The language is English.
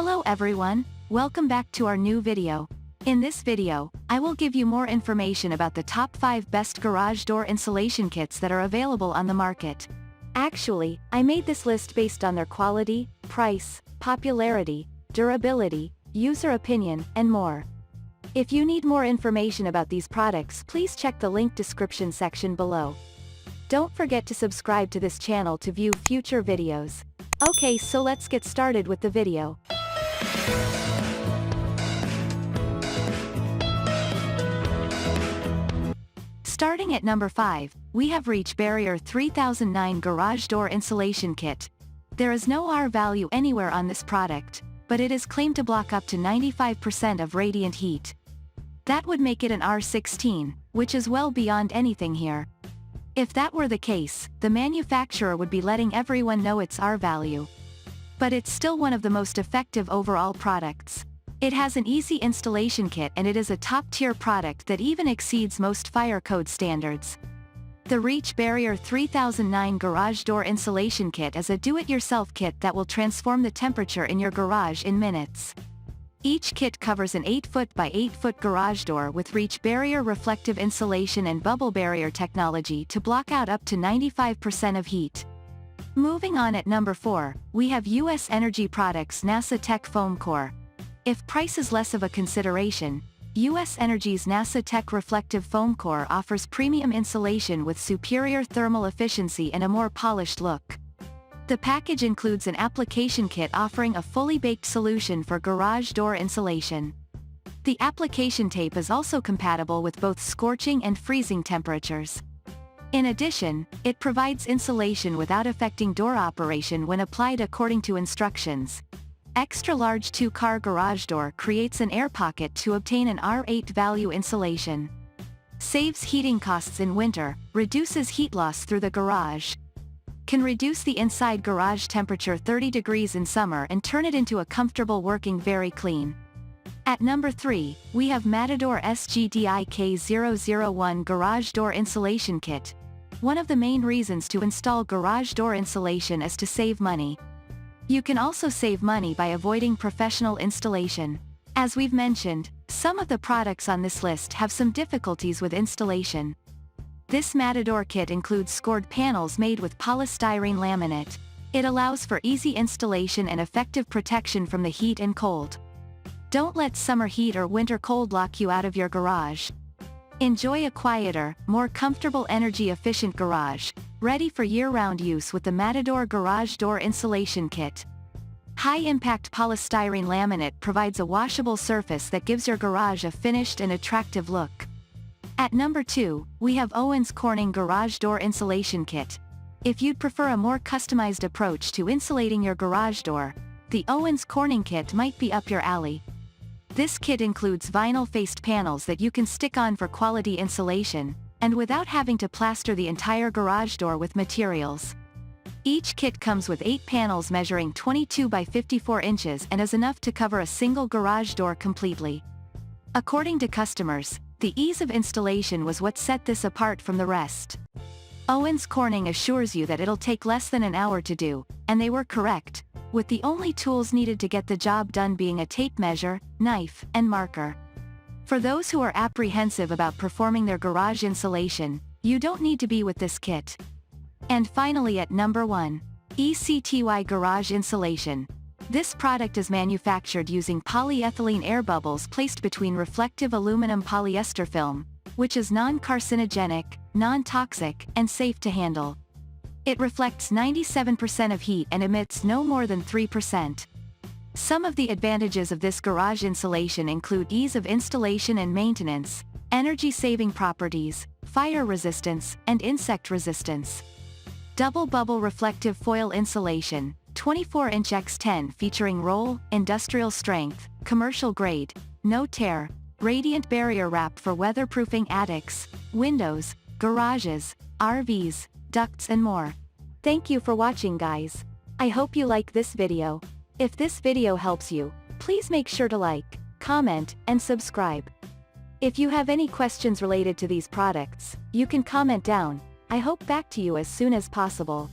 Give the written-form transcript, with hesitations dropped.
Hello everyone, welcome back to our new video. In this video, I will give you more information about the top 5 best garage door insulation kits that are available on the market. Actually, I made this list based on their quality, price, popularity, durability, user opinion, and more. If you need more information about these products, please check the link description section below. Don't forget to subscribe to this channel to view future videos. Okay, so let's get started with the video. Starting at number 5, we have Reach Barrier 3009 Garage Door Insulation Kit. There is no R value anywhere on this product, but it is claimed to block up to 95% of radiant heat. That would make it an R16, which is well beyond anything here. If that were the case, the manufacturer would be letting everyone know its R value. But it's still one of the most effective overall products. It has an easy installation kit and it is a top-tier product that even exceeds most fire code standards. The Reach Barrier 3009 Garage Door Insulation Kit is a do-it-yourself kit that will transform the temperature in your garage in minutes. Each kit covers an 8-foot by 8-foot garage door with Reach Barrier reflective insulation and bubble barrier technology to block out up to 95% of heat. Moving on at number 4, we have US Energy Products NASA Tech Foam Core. If price is less of a consideration, US Energy's NASA Tech Reflective Foam Core offers premium insulation with superior thermal efficiency and a more polished look. The package includes an application kit offering a fully baked solution for garage door insulation. The application tape is also compatible with both scorching and freezing temperatures. In addition, it provides insulation without affecting door operation when applied according to instructions. Extra-large 2-car garage door creates an air pocket to obtain an R8 value insulation. Saves heating costs in winter, reduces heat loss through the garage. Can reduce the inside garage temperature 30 degrees in summer and turn it into a comfortable working very clean. At number 3, we have Matador SGDIK001 Garage Door Insulation Kit. One of the main reasons to install garage door insulation is to save money. You can also save money by avoiding professional installation. As we've mentioned, some of the products on this list have some difficulties with installation. This Matador kit includes scored panels made with polystyrene laminate. It allows for easy installation and effective protection from the heat and cold. Don't let summer heat or winter cold lock you out of your garage. Enjoy a quieter, more comfortable energy-efficient garage, ready for year-round use with the Matador Garage Door Insulation Kit. High-impact polystyrene laminate provides a washable surface that gives your garage a finished and attractive look. At number 2, we have Owens Corning Garage Door Insulation Kit. If you'd prefer a more customized approach to insulating your garage door, the Owens Corning kit might be up your alley. This kit includes vinyl-faced panels that you can stick on for quality insulation, and without having to plaster the entire garage door with materials. Each kit comes with 8 panels measuring 22 by 54 inches and is enough to cover a single garage door completely. According to customers, the ease of installation was what set this apart from the rest. Owens Corning assures you that it'll take less than an hour to do, and they were correct, with the only tools needed to get the job done being a tape measure, knife, and marker. For those who are apprehensive about performing their garage insulation, you don't need to be with this kit. And finally at number 1, ECTY Garage Insulation. This product is manufactured using polyethylene air bubbles placed between reflective aluminum polyester film, which is non-carcinogenic, non-toxic, and safe to handle. It reflects 97% of heat and emits no more than 3%. Some of the advantages of this garage insulation include ease of installation and maintenance, energy-saving properties, fire resistance, and insect resistance. Double bubble reflective foil insulation, 24-inch x10 featuring roll, industrial strength, commercial grade, no tear, radiant barrier wrap for weatherproofing attics, windows, garages, RVs, ducts and more. Thank you for watching guys. I hope you like this video. If this video helps you, please make sure to like, comment, and subscribe. If you have any questions related to these products, you can comment down. I hope back to you as soon as possible.